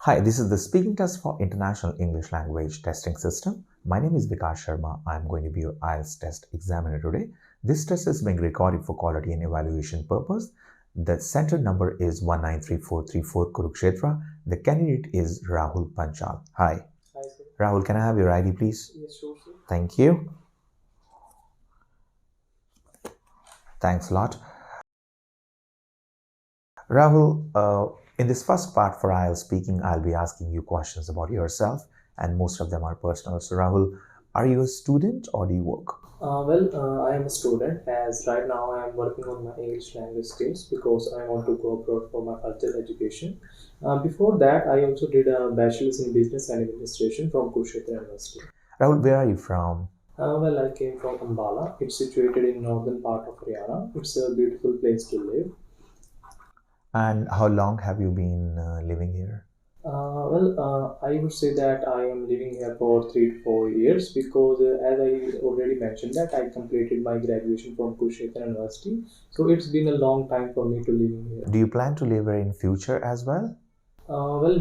Hi, this is the speaking test for International English Language Testing System. My name is Vikas Sharma. I am going to be your Ielts test examiner today. This test is being recorded for quality and evaluation purpose. The center number is 193434 Kurukshetra. The candidate is Rahul Panchal. Hi. Hi, sir. Rahul, can I have your ID, please? Yes, sure, sir. Thank you. Thanks a lot. Rahul, in this first part for IELTS speaking, I'll be asking you questions about yourself, and most of them are personal. So, Rahul, are you a student or do you work? I am a student as right now I am working on my English language skills because I want to go abroad for my further education. Before that, I also did a bachelor's in business and administration from Kurukshetra University. Rahul, where are you from? I came from Ambala. It's situated in northern part of Haryana. It's a beautiful place to live. And how long have you been living here? I would say that I am living here for 3 to 4 years because, as I already mentioned, that I completed my graduation from Kurukshetra University. So it's been a long time for me to living here. Do you plan to live here in future as well?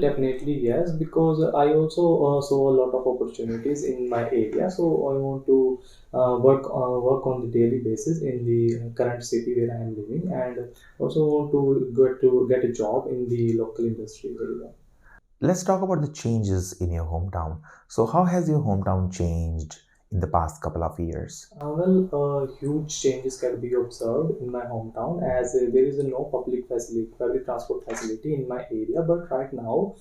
Definitely yes, because I also saw a lot of opportunities in my area. So I want to work on the daily basis in the current city where I am living, and also want to get a job in the local industry area. Let's talk about the changes in your hometown. So, how has your hometown changed in the past couple of years? Huge changes can be observed in my hometown as there is no public transport facility in my area. But right now,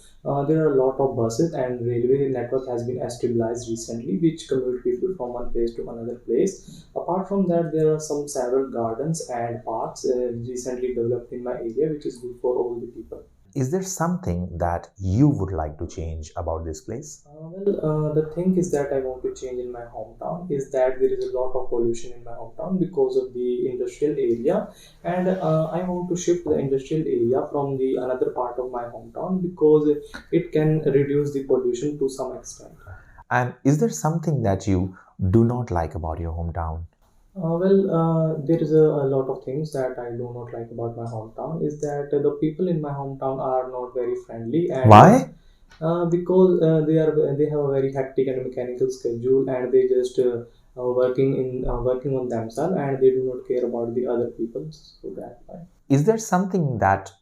there are a lot of buses and railway network has been stabilized recently, which commute people from one place to another place. Apart from that, there are some several gardens and parks recently developed in my area, which is good for all the people. Is there something that you would like to change about this place? The thing is that I want to change in my hometown is that there is a lot of pollution in my hometown because of the industrial area, and I want to shift the industrial area from the another part of my hometown because it can reduce the pollution to some extent. And is there something that you do not like about your hometown? There is a lot of things that I do not like about my hometown. Is that the people in my hometown are not very friendly, and Why? because they have a very hectic and mechanical schedule, and they just working on themselves, and they do not care about the other people. So that's why. Is there something that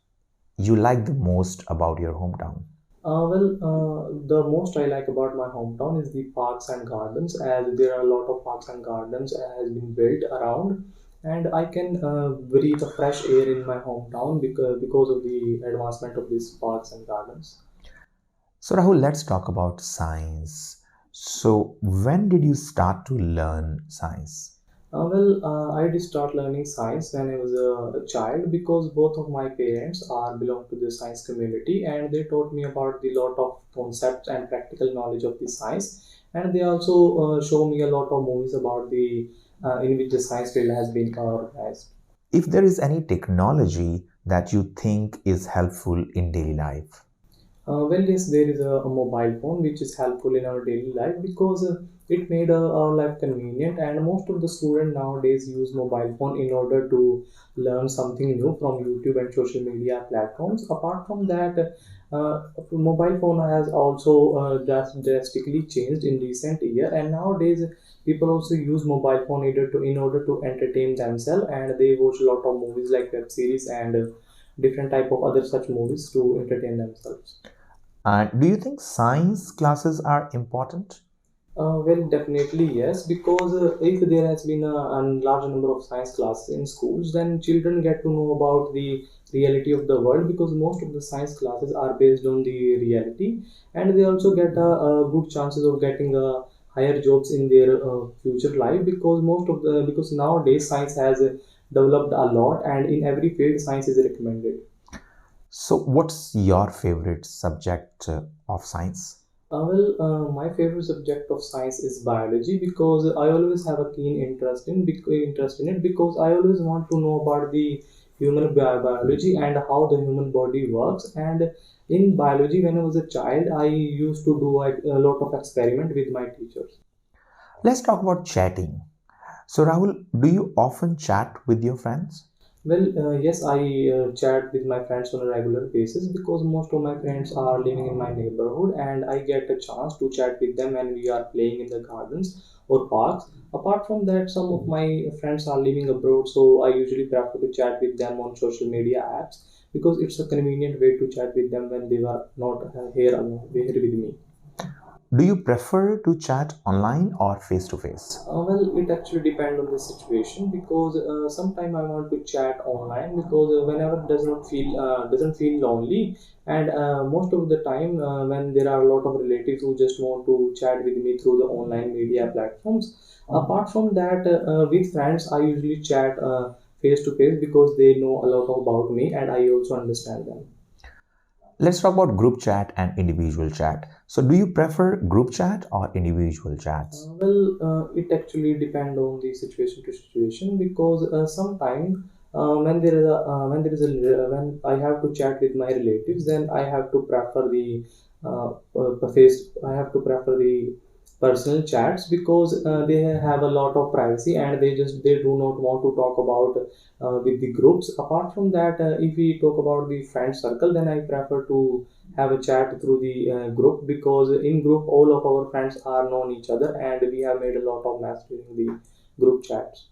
you like the most about your hometown? The most I like about my hometown is the parks and gardens, as there are a lot of parks and gardens has been built around, and I can breathe a fresh air in my hometown because of the advancement of these parks and gardens. So, Rahul, let's talk about science. So, when did you start to learn science? I did start learning science when I was a child because both of my parents are belong to the science community, and they taught me about the lot of concepts and practical knowledge of the science, and they also show me a lot of movies about the in which the science field has been organized. If there is any technology that you think is helpful in daily life? Yes, there is a mobile phone which is helpful in our daily life because it made our life convenient, and most of the students nowadays use mobile phone in order to learn something new from YouTube and social media platforms. Apart from that, mobile phone has also drastically changed in recent year, and nowadays people also use mobile phone either to in order to entertain themselves, and they watch a lot of movies like web series and different type of other such movies to entertain themselves. And do you think science classes are important? Definitely yes, because if there has been a large number of science classes in schools, then children get to know about the reality of the world because most of the science classes are based on the reality, and they also get good chances of getting higher jobs in their future life because because nowadays science has developed a lot, and in every field science is recommended. So, what's your favorite subject of science? My favorite subject of science is biology because I always have a keen interest in it because I always want to know about the biology and how the human body works. And in biology, when I was a child, I used to do a lot of experiment with my teachers. Let's talk about chatting. So, Rahul, do you often chat with your friends? Yes, I chat with my friends on a regular basis because most of my friends are living in my neighborhood, and I get a chance to chat with them when we are playing in the gardens or parks. Apart from that, some of my friends are living abroad, so I usually prefer to chat with them on social media apps because it's a convenient way to chat with them when they are not here with me. Do you prefer to chat online or face to face? It actually depends on the situation because sometimes I want to chat online because whenever it doesn't feel lonely, and most of the time when there are a lot of relatives who just want to chat with me through the online media platforms. Apart from that, with friends I usually chat face to face because they know a lot about me and I also understand them. Let's talk about group chat and individual chat. So, do you prefer group chat or individual chats? It actually depend on the situation to situation because sometimes when I have to chat with my relatives, then I have to prefer the face. I have to prefer the personal chats because they have a lot of privacy and they do not want to talk about with the groups. Apart from that, if we talk about the friend circle, then I prefer to have a chat through the group because in group all of our friends are known each other and we have made a lot of mess during the group chats.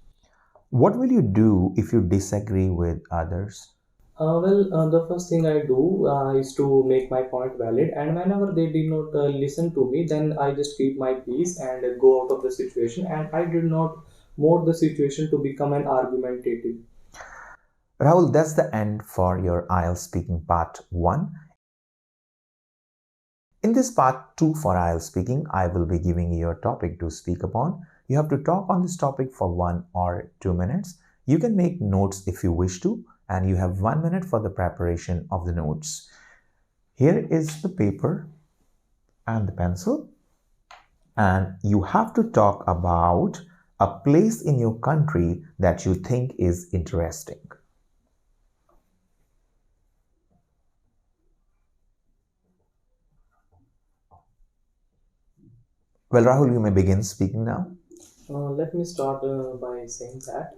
What will you do if you disagree with others? The first thing I do is to make my point valid, and whenever they did not listen to me, then I just keep my peace and go out of the situation, and I did not mold the situation to become an argumentative. Rahul, that's the end for your IELTS speaking part 1. In this part 2 for IELTS speaking, I will be giving you a topic to speak upon. You have to talk on this topic for 1 or 2 minutes. You can make notes if you wish to, and you have 1 minute for the preparation of the notes. Here is the paper and the pencil, and you have to talk about a place in your country that you think is interesting. Well, Rahul, you may begin speaking now. Let me start by saying that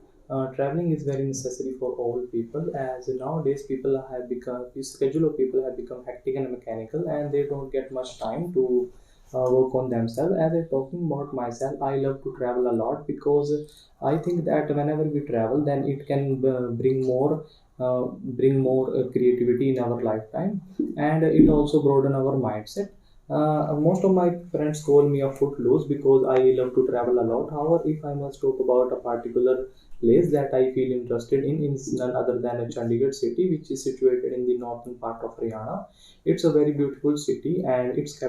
traveling is very necessary for all people as nowadays people have become the schedule of people have become hectic and mechanical and they don't get much time to work on themselves. As I talking about myself, I love to travel a lot because I think that whenever we travel, then it can bring more creativity in our lifetime, and it also broaden our mindset. Most of my friends call me a footloose because I love to travel a lot. However, if I must talk about a particular place that I feel interested in, is none other than a Chandigarh city, which is situated in the northern part of Haryana. It's a very beautiful city, and it's the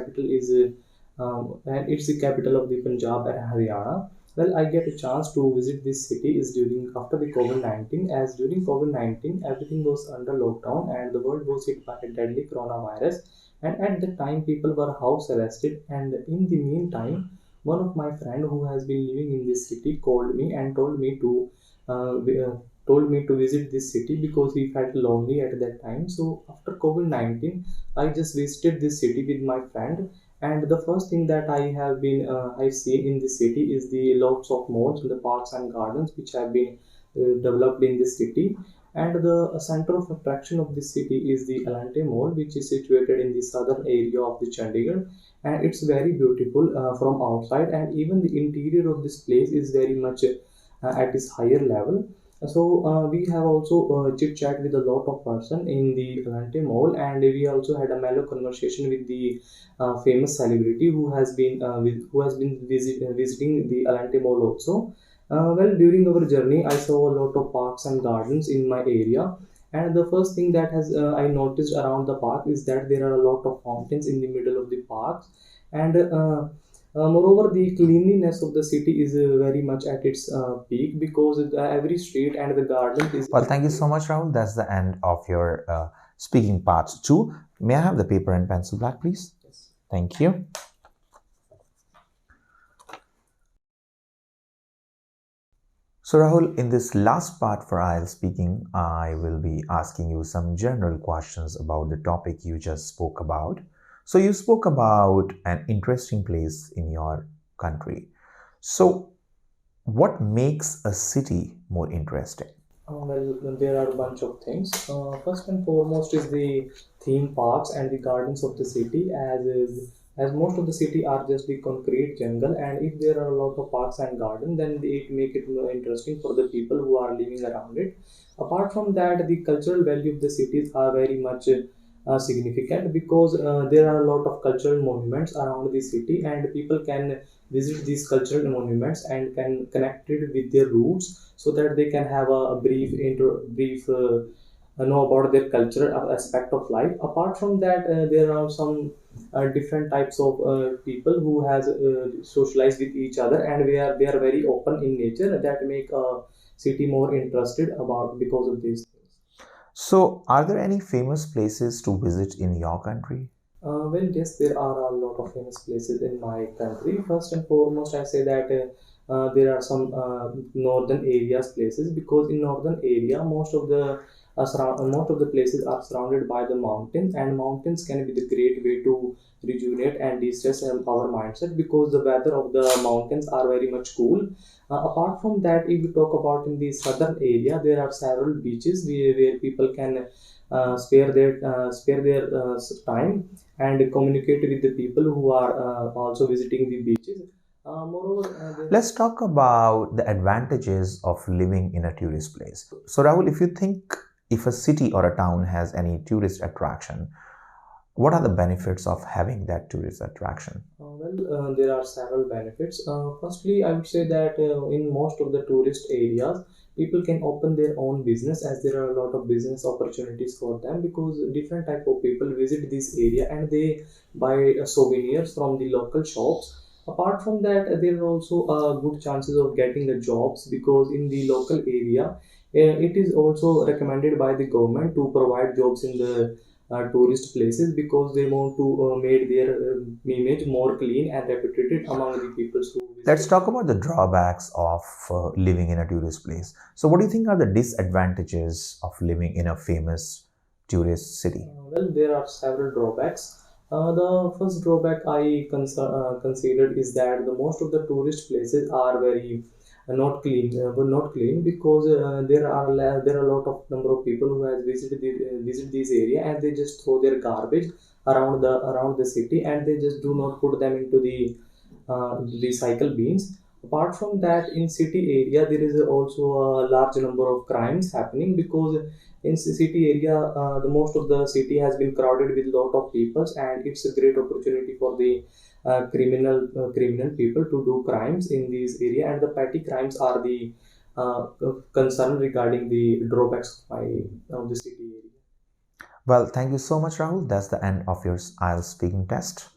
capital of the Punjab and Haryana. Well, I get a chance to visit this city is during after the COVID-19, as during COVID-19 everything was under lockdown and the world was hit by a deadly coronavirus, and at the time people were house arrested, and in the meantime one of my friend who has been living in this city called me and told me to visit this city because he felt lonely at that time. So after COVID-19 I just visited this city with my friend, and the first thing that I've seen in this city is the lots of malls, the parks and gardens which have been developed in this city. And the center of attraction of this city is the Elante Mall, which is situated in the southern area of the Chandigarh, and it's very beautiful from outside. And even the interior of this place is very much at its higher level. So we have also chit chat with a lot of person in the Elante Mall, and we also had a mellow conversation with the famous celebrity who has been visiting the Elante Mall also. During our journey, I saw a lot of parks and gardens in my area, and the first thing that has I noticed around the park is that there are a lot of fountains in the middle of the parks, and moreover, the cleanliness of the city is very much at its peak because every street and the garden is. Well, thank you so much, Rahul. That's the end of your speaking part 2. May I have the paper and pencil back, please? Yes. Thank you. So, Rahul, in this last part for IELTS speaking, I will be asking you some general questions about the topic you just spoke about. So, you spoke about an interesting place in your country. So, what makes a city more interesting? There are a bunch of things. First and foremost is the theme parks and the gardens of the city, as most of the city are just the concrete jungle, and if there are a lot of parks and garden, then it make it more interesting for the people who are living around it. Apart from that, the cultural value of the cities are very much significant because there are a lot of cultural monuments around the city, and people can visit these cultural monuments and can connect it with their roots so that they can have a brief know about their cultural aspect of life. Apart from that, there are some different types of people who has socialized with each other, and they are very open in nature that make a city more interested about because of these things. So, are there any famous places to visit in your country? Yes, there are a lot of famous places in my country. First and foremost, I say that there are some northern areas places because in northern area most of the places are surrounded by the mountains, and mountains can be the great way to rejuvenate and de-stress our mindset because the weather of the mountains are very much cool. Apart from that, if we talk about in the southern area, there are several beaches where people can spare their time and communicate with the people who are also visiting the beaches. Moreover, there Let's talk about the advantages of living in a tourist place. So, Rahul, if you think if a city or a town has any tourist attraction, what are the benefits of having that tourist attraction? There are several benefits. Firstly, I would say that in most of the tourist areas, people can open their own business as there are a lot of business opportunities for them because different type of people visit this area and they buy souvenirs from the local shops. Apart from that, there are also good chances of getting the jobs because in the local area, it is also recommended by the government to provide jobs in the tourist places because they want to make their image more clean and reputed among the people who Let's visit. talk about the drawbacks of living in a tourist place. So, what do you think are the disadvantages of living in a famous tourist city? There are several drawbacks. The first drawback considered is that the most of the tourist places are very not clean because there are a lot of number of people who has visit this area and they just throw their garbage around the city and they just do not put them into the recycle bins. Apart from that, in city area there is also a large number of crimes happening because in city area the most of the city has been crowded with lot of peoples and it's a great opportunity for the criminal people to do crimes in this area, and the petty crimes are the concern regarding the drawbacks of the city area. Well, thank you so much, Rahul. That's the end of your IELTS speaking test.